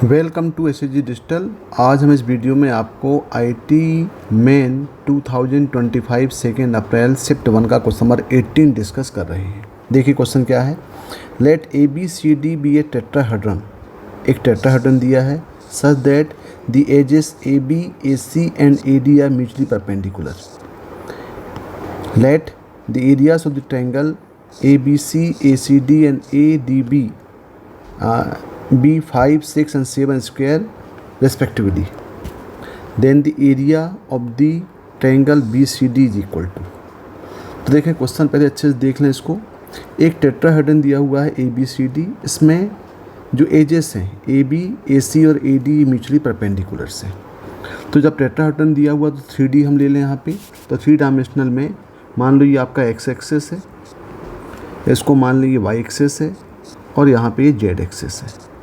Welcome to SSG digital. आज हम इस वीडियो में आपको IT main 2025 second April shift 1 का क्वेश्चन नंबर 18 डिस्कस कर रहे हैं। देखिए क्वेश्चन क्या है। Let A B C D be a tetrahedron. एक टेट्राहेड्रन दिया है such that the edges A B A C and A D are mutually perpendicular. Let the areas of the triangle A B C A C D and A D B be 5, 6 and 7 square respectively. Then the area of the triangle BCD is equal to। तो देखें question पहले अच्छे से देख लें इसको। एक tetrahedron दिया हुआ है ABCD, इसमें जो एजेस हैं AB, AC और AD म्यूचुअली परपेंडिकुलर से। तो जब टेट्राहेड्रन दिया हुआ तो 3D हम ले लें यहाँ पे। तो 3 डायमेंशनल में मान लो ये आपका x एक्सेस है, इसको मान लीजिए y एक्सेस है और यहाँ पे ये z एक्सेस है।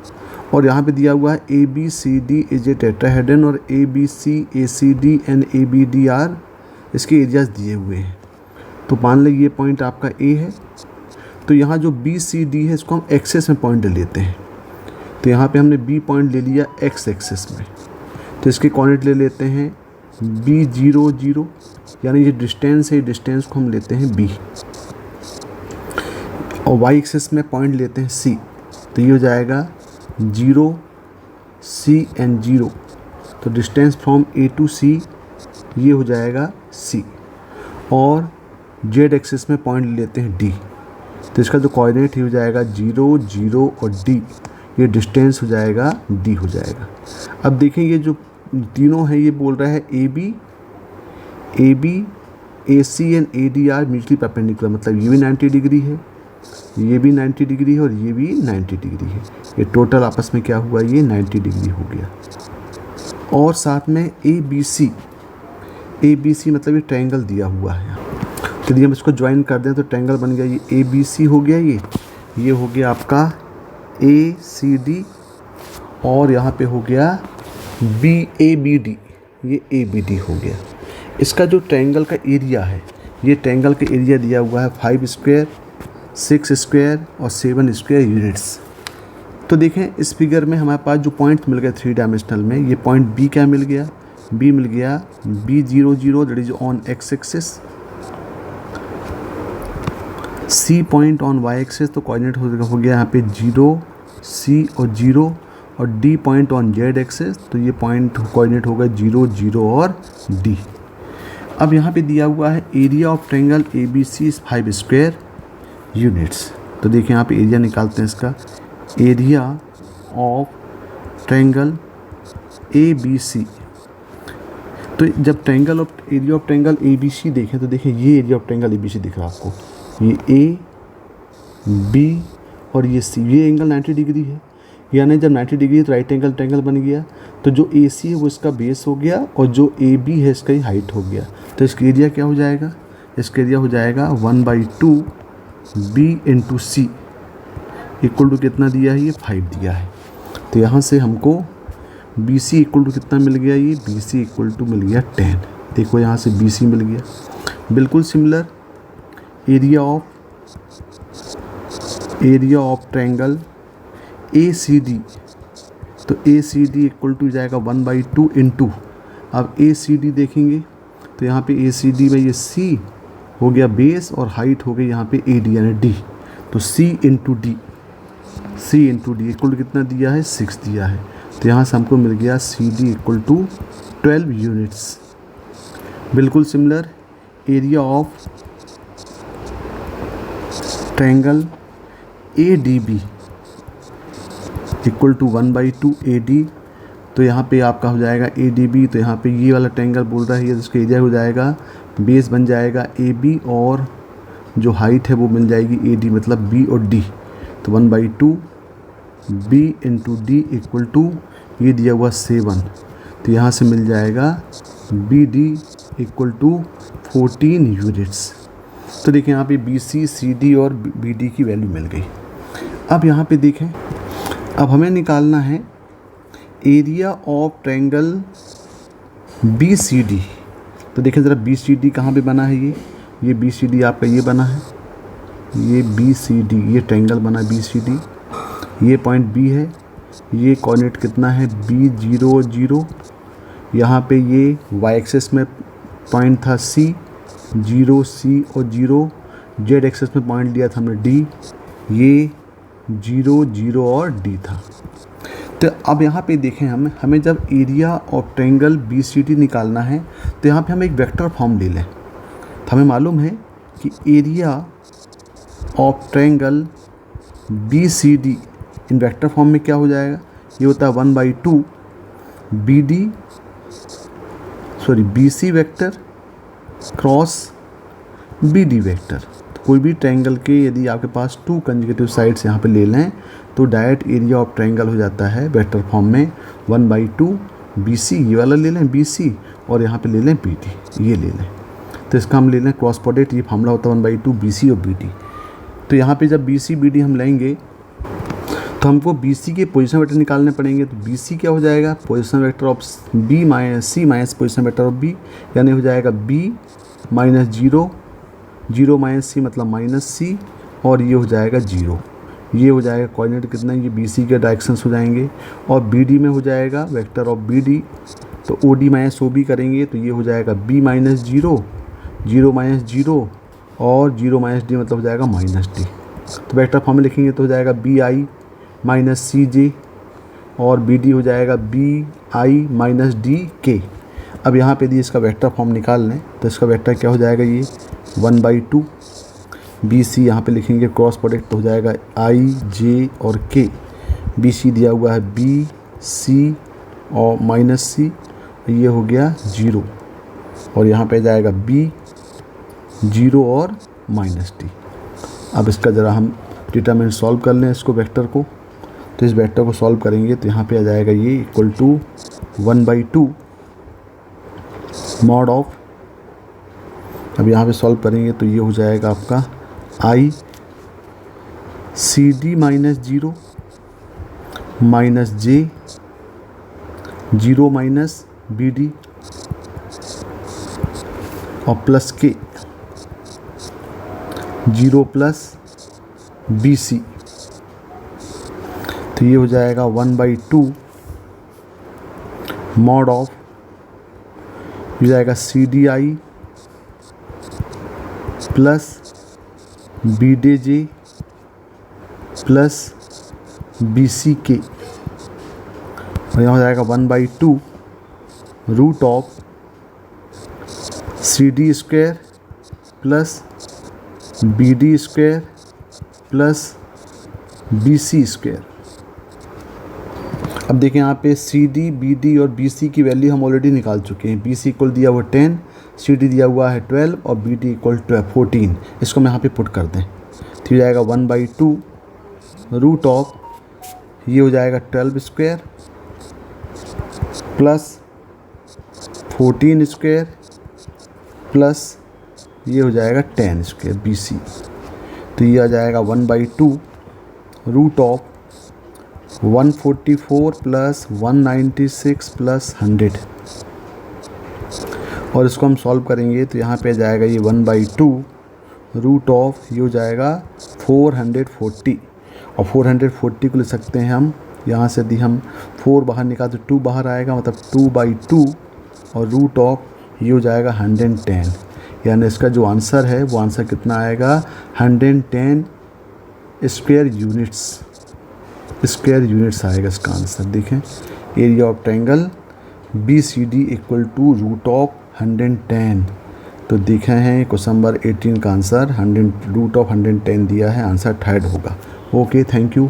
और यहाँ पे दिया हुआ है A B C D is a tetrahedron और A B C A C D and A B D are इसके एरियाज दिए हुए हैं। तो मान लें ये पॉइंट आपका ए है, तो यहाँ जो बी सी डी है इसको हम एक्सेस में पॉइंट ले लेते हैं। तो यहाँ पे हमने बी पॉइंट ले लिया एक्स एक्सेस में, तो इसके कोऑर्डिनेट ले लेते हैं बी 0 0, यानी ये डिस्टेंस है, डिस्टेंस को हम लेते हैं बी। और वाई एक्सेस में पॉइंट लेते हैं सी, तो ये हो जाएगा 0 C एंड 0। तो distance from A to C ये हो जाएगा C। और Z एक्सिस में पॉइंट लेते हैं D, तो इसका जो कोऑर्डिनेट हो जाएगा 0 0 और D, ये डिस्टेंस हो जाएगा D हो जाएगा। अब देखें ये जो तीनों हैं ये बोल रहा है A B A C and A D are mutually perpendicular, मतलब ये भी 90 डिग्री है, ये भी 90 डिग्री है और ये भी 90 डिग्री है। ये टोटल आपस में क्या हुआ, ये 90 डिग्री हो गया। और साथ में ए बी सी मतलब ये ट्रायंगल दिया हुआ है। तो यदि हम इसको ज्वाइन कर दें तो ट्रायंगल बन गया, ये ए बी सी हो गया, ये हो गया आपका ए सी डी, और यहाँ पे हो गया बी ए बी डी, ये ए बी डी हो गया। इसका जो ट्रायंगल का एरिया है, ये ट्रायंगल का एरिया दिया हुआ है 5 स्क्वायर, 6 स्क्वायर और 7 स्क्वायर यूनिट्स। तो देखें इस फिगर में हमारे पास जो पॉइंट मिल गए 3 डायमेंशनल में, ये पॉइंट बी क्या मिल गया, बी मिल गया B 0 0 that is on x axis, C point on y axis, तो कोऑर्डिनेट हो गया यहाँ पे 0 C और 0, और D point on z axis, तो ये पॉइंट कोऑर्डिनेट होगा 0 0 और डी। अब यहाँ पे दिया हुआ है area of triangle A B C 5 square units. तो देखिए यहाँ पे एरिया निकालते हैं इसका, area of triangle A B C. तो जब area of triangle A B C देखें तो देखिए ये area of triangle A B C दिख रहा है आपको, ये ए बी और ये सी, ये एंगल 90 डिग्री है, यानी जब 90 डिग्री है तो राइट एंगल ट्रायंगल बन गया। तो जो ए सी है वो इसका बेस हो गया और जो ए बी है इसका ही हाइट हो गया। तो इसका एरिया क्या हो जाएगा, इसका एरिया हो जाएगा 1/2 B into C equal to कितना दिया है, ये 5 दिया है। तो यहाँ से हमको बी सी इक्वल टू कितना मिल गया, ये बी सी इक्वल टू मिल गया 10। देखो यहाँ से बी सी मिल गया। बिल्कुल similar area of triangle A C D, तो A C D equal to जाएगा 1/2 इंटू, अब ए सी डी देखेंगे तो यहाँ पे ए सी डी में ये सी हो गया बेस और हाइट हो गई यहाँ पे ए डी यानी डी, तो सी इंटू डी इक्वल टू कितना दिया है, 6 दिया है। तो यहाँ से हमको मिल गया C D equal to 12 units. बिल्कुल similar area of triangle A D B equal to 1/2 A D, तो यहाँ पे आपका हो जाएगा ए डी बी। तो यहाँ पे ये वाला ट्रायंगल बोल रहा है ये, इसका एरिया हो जाएगा, बेस बन जाएगा ए बी और जो हाइट है वो मिल जाएगी ए डी, मतलब बी और डी। तो 1/2 B into D equal to ये दिया हुआ 7, तो यहाँ से मिल जाएगा B D equal to 14 units. तो देखें यहाँ पे बी सी सी डी और बी डी की वैल्यू मिल गई। अब यहाँ पे देखें, अब हमें निकालना है area of triangle B C D. तो देखें ज़रा बी सी डी कहाँ पे बना है, ये बी सी डी आपका ये बना है, ये बी सी डी, ये ट्रायंगल बना बी सी डी, ये पॉइंट बी है, ये कोऑर्डिनेट कितना है B0 0, यहाँ पे ये y एक्सिस में पॉइंट था C, 0 C और 0, z एक्सिस में पॉइंट लिया था हमने D, ये 0 0 और D था। तो अब यहाँ पे देखें हमें जब एरिया ऑफ ट्रायंगल BCD निकालना है तो यहाँ पे हम एक वेक्टर फॉर्म ले लें। तो हमें मालूम है कि area of triangle BCD in vector form में क्या हो जाएगा, ये होता है 1/2 BC vector cross BD vector. तो कोई भी ट्रायंगल के यदि आपके पास 2 कंजुगेटिव साइड्स यहाँ पे ले लें तो डायरेक्ट एरिया ऑफ ट्रायंगल हो जाता है वेक्टर फॉर्म में 1/2 BC, ये वाला ले लें BC, और यहाँ पे ले लें BD, ये ले लें। तो इसका हम ले लें क्रॉस प्रोडक्ट, ये फार्मूला होता है 1/2 BC और BD। तो यहाँ पे जब BC BD हम लेंगे तो हमको BC के पोजीशन वेक्टर निकालने पड़ेंगे। तो BC क्या हो जाएगा, position vector of B minus C minus position vector of B, यानी हो जाएगा B माइनस 0 0 माइनस C मतलब माइनस C, और ये हो जाएगा 0। ये हो जाएगा कोऑर्डिनेट कितना, ये BC के डायरेक्शंस हो जाएंगे। और BD में हो जाएगा वेक्टर ऑफ BD, तो OD माइनस OB करेंगे तो ये हो जाएगा B माइनस 0 0 माइनस 0 और 0 माइनस D मतलब हो जाएगा माइनस D। तो वेक्टर फॉर्म में लिखेंगे तो हो जाएगा BI माइनस CJ, और BD हो जाएगा BI माइनस DK। अब यहाँ पे यदि इसका वेक्टर फॉर्म निकाल लें तो इसका वेक्टर क्या हो जाएगा, ये 1/2 BC, यहाँ पे लिखेंगे क्रॉस प्रोडक्ट तो हो जाएगा I J और K। BC दिया हुआ है BC और माइनस C, ये हो गया 0, और यहाँ पे जाएगा B 0 और माइनस D। अब इसका ज़रा हम डिटरमिनेंट सॉल्व कर लें इसको वेक्टर को। तो इस वेक्टर को सॉल्व करेंगे तो यहाँ पे आ जाएगा ये इक्वल टू 1/2 मॉड ऑफ, अब यहाँ पे सॉल्व करेंगे तो ये हो जाएगा आपका I CD minus 0 minus J 0 minus BD और प्लस K 0 प्लस BC। तो ये हो जाएगा 1/2 मॉड ऑफ, हो जाएगा CDI plus BDJ plus BCK, और यहाँ हो जाएगा 1/2 root of CD square plus BD square plus BC square. अब देखें यहाँ पे CD, BD और BC की वैल्यू हम ऑलरेडी निकाल चुके हैं। BC इक्वल दिया हुआ 10, CD दिया हुआ है 12 और BD इक्वल 14। इसको हम यहाँ पे पुट कर दें तो ये जाएगा 1/2 रूट ऑफ, ये हो जाएगा 12 स्क्वायर प्लस 14 स्क्वायर प्लस ये हो जाएगा 10 स्क्वायर BC। तो ये आ जाएगा 1/2 रूट ऑफ 144 प्लस 196 प्लस 100, और इसको हम सॉल्व करेंगे तो यहाँ पे आ जाएगा ये 1/2 रूट ऑफ, ये हो जाएगा 440, और 440 को ले सकते हैं हम यहाँ से, यदि हम 4 बाहर निकाल तो 2 बाहर आएगा, मतलब 2/2 और रूट ऑफ ये हो जाएगा 110। यानी इसका जो आंसर है वो आंसर कितना आएगा, 110 स्क्वायर यूनिट्स आएगा इसका आंसर। देखें area of triangle BCD equal to root of 110। तो देखे हैं क्वेश्चन नंबर 18 का आंसर रूट ऑफ 110 दिया है, आंसर 3rd होगा। Okay, thank you.